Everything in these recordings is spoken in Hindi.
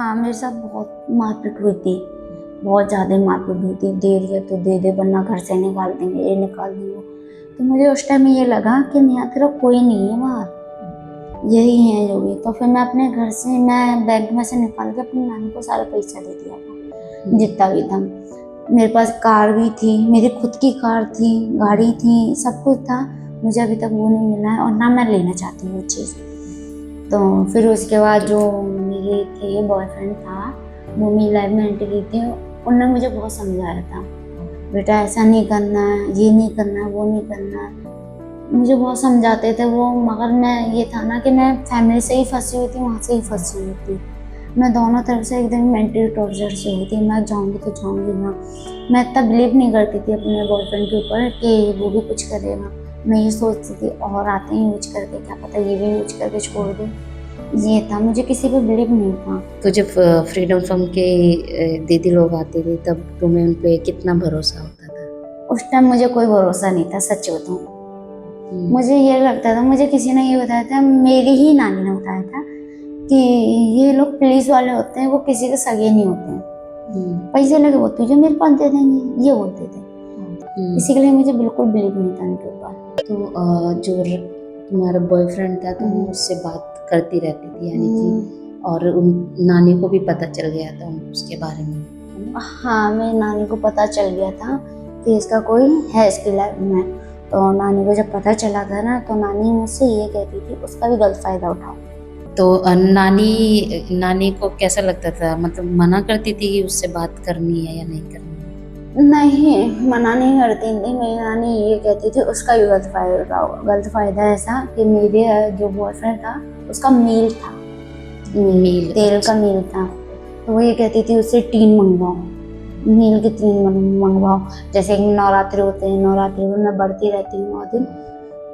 हाँ, मेरे साथ बहुत मारपीट हुई थी, बहुत ज़्यादा मारपीट हुई थी। दे दिया तो दे दे, वरना घर से निकाल देंगे, ये निकाल देंगे। तो मुझे उस टाइम ये लगा कि नेहा तेरा कोई नहीं है बाहर, यही है जो भी। तो फिर मैं अपने घर से, मैं बैंक में से निकाल के अपनी नानी को सारा पैसा दे दिया था, जितना भी था। मेरे पास कार भी थी, मेरी खुद की कार थी, गाड़ी थी, सब कुछ था। मुझे अभी तक वो नहीं मिला है और ना मैं लेना चाहती हूँ वो चीज़। तो फिर उसके बाद जो मेरे थे बॉयफ्रेंड था, वो मेरी लाइफ में एंट्री की थी। उन्होंने मुझे बहुत समझाया था, बेटा ऐसा नहीं करना है, ये नहीं करना है, वो नहीं करना है। मुझे बहुत समझाते थे वो, मगर मैं ये था ना कि मैं फैमिली से ही फंसी हुई थी, वहाँ से ही फंसी हुई थी। मैं दोनों तरफ से एकदम मेंटली टॉर्चर से हुई थी। मैं जाऊँगी तो जाऊँगी वहाँ। मैं इतना बिलीव नहीं करती थी अपने बॉयफ्रेंड के ऊपर कि वो भी कुछ करेगा। मैं ये सोचती थी और आते ही यूज करके, क्या पता ये भी यूज करके छोड़ दे। ये था, मुझे किसी पे बिलीव नहीं था। तो जब फ्रीडम फॉर्म के दीदी लोग आते थे तब तुम्हें उन पे कितना भरोसा होता था? उस टाइम मुझे कोई भरोसा नहीं था, सच बताऊँ। मुझे ये लगता था, मुझे किसी ने ये बताया था, मेरी ही नानी ने बताया था कि ये लोग पुलिस वाले होते हैं, वो किसी के सगे नहीं होते हैं, पैसे लगे वो तुझे मेरे पास दे देंगे, ये बोलते थे। इसी के लिए मुझे बिल्कुल बिलीव नहीं था उनके ऊपर। तो जो तुम्हारा बॉयफ्रेंड था तुम उससे बात करती रहती थी यानी कि, और उन नानी को भी पता चल गया था उसके बारे में? हाँ, मेरी नानी को पता चल गया था कि इसका कोई है इसकी लाइफ में। तो नानी को जब पता चला था ना, तो नानी मुझसे ये कहती थी उसका भी गलत फायदा उठाओ। तो नानी को कैसा लगता था, मतलब मना करती थी कि उससे बात करनी है या नहीं करनी है? नहीं, मना नहीं करती थी। मेरी नानी ये कहती थी उसका भी गलत फायदा उठाओ। गलत फायदा ऐसा कि मेरे जो बॉयफ्रेंड था उसका मील था, मील, तेल का मील था। तो वो ये कहती थी उससे टीन मंगवाओ, मील की टीन मंगवाओ। जैसे नवरात्रि होते हैं, नवरात्रि में मैं बढ़ती रहती हूँ 9 दिन,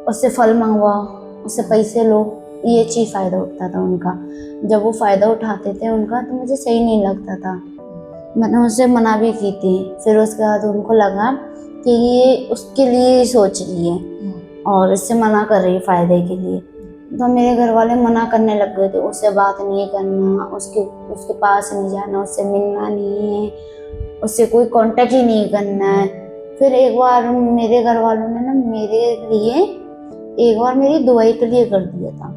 उससे फल मंगवाओ, उससे पैसे लो। ये चीज़ फ़ायदा उठता था उनका। जब वो फ़ायदा उठाते थे उनका, तो मुझे सही नहीं लगता था। मैंने उससे मना भी की थी। फिर उसके बाद उनको लगा कि ये उसके लिए सोच रही है और इससे मना कर रही है फ़ायदे के लिए। तो मेरे घर वाले मना करने लग गए थे, उससे बात नहीं करना, उसके पास नहीं जाना, उससे मिलना नहीं है, उससे कोई कांटेक्ट ही नहीं करना है। फिर एक बार मेरे घर वालों ने ना मेरे लिए, एक बार मेरी दुबई के लिए कर दिया था।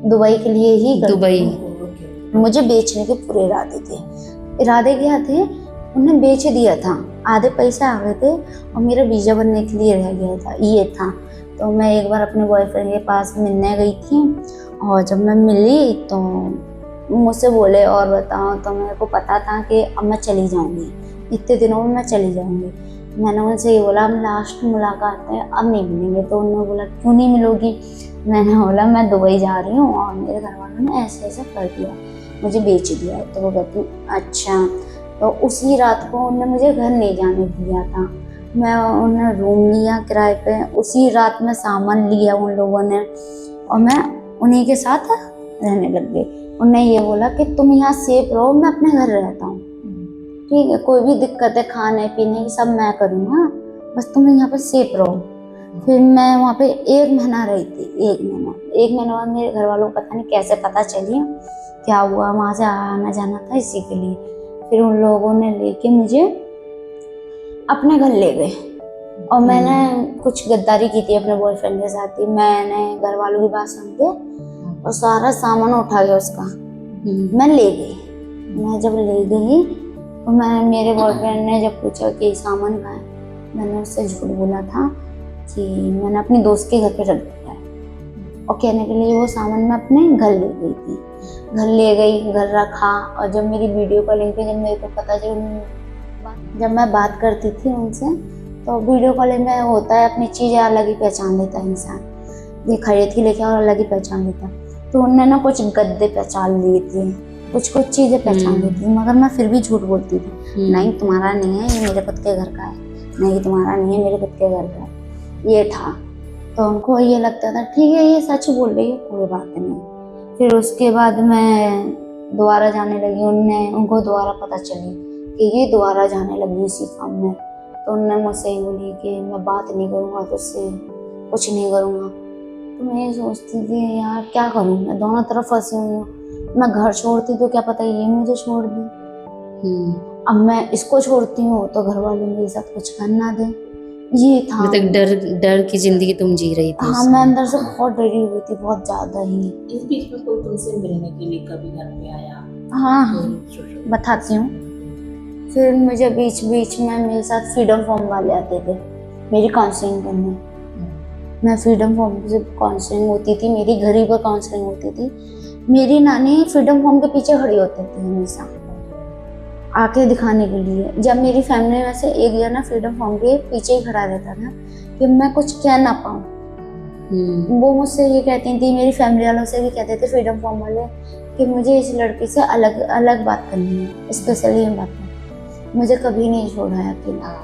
दुबई के लिए ही कर दुबई? दिया। मुझे बेचने के पूरे इरादे थे। इरादे क्या थे, उन्हें बेच दिया था। आधे पैसे आ गए थे और मेरा वीज़ा बनने के लिए रह गया था, ये था। तो मैं एक बार अपने बॉयफ्रेंड के पास मिलने गई थी और जब मैं मिली तो मुझसे बोले और बताओ। तो मेरे को पता था कि अब मैं चली जाऊंगी, इतने दिनों में मैं चली जाऊंगी। मैंने उनसे ये बोला, हम लास्ट मुलाकात है, अब नहीं मिलेंगे। तो उन्होंने बोला क्यों नहीं मिलोगी? मैंने बोला मैं दुबई जा रही हूँ और मेरे घर वालों ने ऐसे ऐसे कर दिया, मुझे बेच दिया। तो वो कहती अच्छा। तो उसी रात को उन्होंने मुझे घर नहीं जाने दिया था। मैं उन्हें रूम लिया किराए पे, उसी रात में सामान लिया उन लोगों ने और मैं उन्हीं के साथ रहने लग गई। उन्हें ये बोला कि तुम यहाँ सेफ रहो, मैं अपने घर रहता हूँ, ठीक है, कोई भी दिक्कत है खाने पीने की सब मैं करूँगा, बस तुम यहाँ पर सेफ रहो। फिर मैं वहाँ पे 1 महीना रही थी। 1 महीने बाद मेरे घर वालों को पता नहीं कैसे पता चली, क्या हुआ, वहाँ से आना जाना था इसी के लिए। फिर उन लोगों ने लेके मुझे अपने घर ले गए और मैंने कुछ गद्दारी की थी अपने बॉयफ्रेंड के साथ ही। मैंने घर वालों की बात सुन के और सारा सामान उठा गया उसका, मैं ले गई। मैं जब ले गई तो मेरे बॉयफ्रेंड ने जब पूछा कि सामान कहाँ है, मैंने उससे झूठ बोला था कि मैंने अपनी दोस्त के घर पे रख दिया है। और कहने के लिए वो सामान मैं अपने घर ले गई थी। घर ले गई, घर रखा। और जब मेरी वीडियो कॉलिंग पे जब मेरे को पता चला, जब मैं बात करती थी उनसे, तो वीडियो कॉलिंग में होता है अपनी चीज़ें अलग ही पहचान लेता है इंसान, ये खरीद के लेके और अलग ही पहचान लेता। तो उनने ना कुछ गद्दे पहचान लिए थे, कुछ चीज़ें पहचान ली थी, मगर मैं फिर भी झूठ बोलती थी, नहीं तुम्हारा नहीं है, ये मेरे खुद के घर का है, नहीं तुम्हारा नहीं है, मेरे खुद के घर का है, ये था। तो उनको ये लगता था ठीक है ये सच बोल रही है, कोई बात नहीं। फिर उसके बाद मैं दोबारा जाने लगी, उनको दोबारा पता चली कि ये दोबारा जाने लगी इसी काम में। तो उन्होंने मुझसे ही बोली कि मैं बात नहीं करूँगा तुझसे, कुछ नहीं करूँगा। तो मैं ये सोचती थी यार क्या करूँ, मैं दोनों तरफ फंसी हुई हूँ। मैं घर छोड़ती तो क्या पता ये मुझे छोड़ दे। अब मैं इसको छोड़ती हूँ तो घर वाले मेरे साथ कुछ कर ना दे, ये था। मतलब डर डर की जिंदगी तुम जी रही थी। हाँ, मैं अंदर से बहुत डरी हुई थी, बहुत ज्यादा ही। इस बीच में कोई तुमसे मिलने के लिए कभी घर पे आया? हाँ, बताती हूँ। फिर मुझे बीच बीच में मेरे साथ फ्रीडम फॉर्म वाले आते थे मेरी काउंसलिंग करने। मैं फ्रीडम फॉर्म से काउंसलिंग होती थी, मेरी घर ही पर काउंसलिंग होती थी। मेरी नानी फ्रीडम फॉर्म के पीछे खड़ी होती थी हमेशा आके दिखाने के लिए। जब मेरी फैमिली में से एक जना फ्रीडम फॉर्म के पीछे ही खड़ा रहता था कि मैं कुछ कह ना पाऊँ, वो मुझसे ये कहती थी, मेरी फैमिली वालों से भी कहते थे फ्रीडम फॉर्म वाले कि मुझे इस लड़की से अलग अलग बात करनी है, स्पेशली बात करनी। मुझे कभी नहीं छोड़ा है अकेला।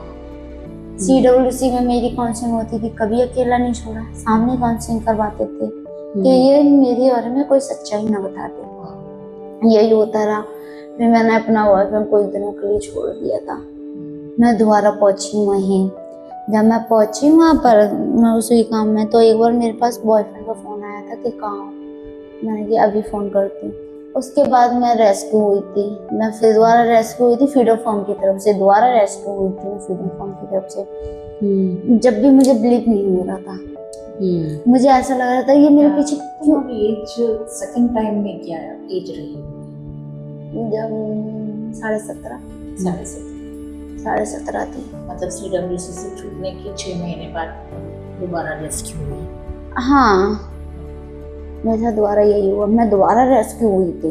CWC में मेरी काउंसलिंग होती थी, कभी अकेला नहीं छोड़ा, सामने काउंसलिंग करवाते थे कि ये मेरे बारे में कोई सच्चाई ना बता दे। यही होता रहा। फिर मैंने अपना बॉयफ्रेंड कुछ दिनों के लिए छोड़ दिया था। मैं दोबारा पहुंची वहीं। जब मैं पहुंची वहाँ पर, मैं उसी काम में, तो एक बार मेरे पास बॉयफ्रेंड का फ़ोन आया था कि कहाँ हो। मैंने कहा अभी फ़ोन करती हूँ। उसके बाद मैं रेस्क्यू हुई थी। मैं फिर दोबारा रेस्क्यू हुई थी फ्रीडम फॉर्म की तरफ से, दोबारा रेस्क्यू हुई थी मैं फ्रीडम फॉर्म की तरफ से। जब भी मुझे बिलीव नहीं हो रहा था, मुझे ऐसा लग रहा था ये मेरे पीछे क्यों। एज सेकंड टाइम में क्या एज रही? जब 17.5 17.5 थी। मतलब CWC से छूटने के 6 महीने बाद दोबारा रेस्क्यू हुई? हाँ, मेरे साथ दोबारा यही हुआ। मैं दोबारा रेस्क्यू हुई थी।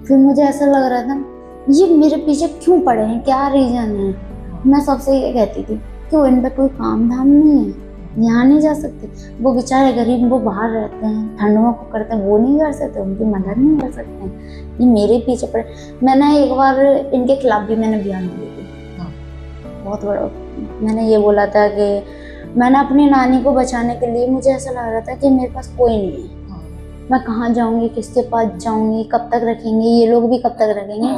फिर मुझे ऐसा लग रहा था ये मेरे पीछे क्यों पड़े हैं, क्या रीजन है। मैं सबसे ये कहती थी क्यों इन पे कोई काम धाम नहीं है, यहाँ नहीं जा सकते। वो बेचारे गरीब, वो बाहर रहते हैं, ठंड में करते हैं, वो नहीं कर सकते, उनकी मदद नहीं कर सकते हैं, ये मेरे पीछे पड़े। मैंने एक बार इनके खिलाफ भी मैंने बयान दिए थे, बहुत बड़ा। मैंने ये बोला था कि मैंने अपनी नानी को बचाने के लिए, मुझे ऐसा लग रहा था कि मेरे पास कोई नहीं है, मैं कहाँ जाऊँगी, किसके पास जाऊँगी, कब तक रखेंगे ये लोग भी, कब तक रखेंगे।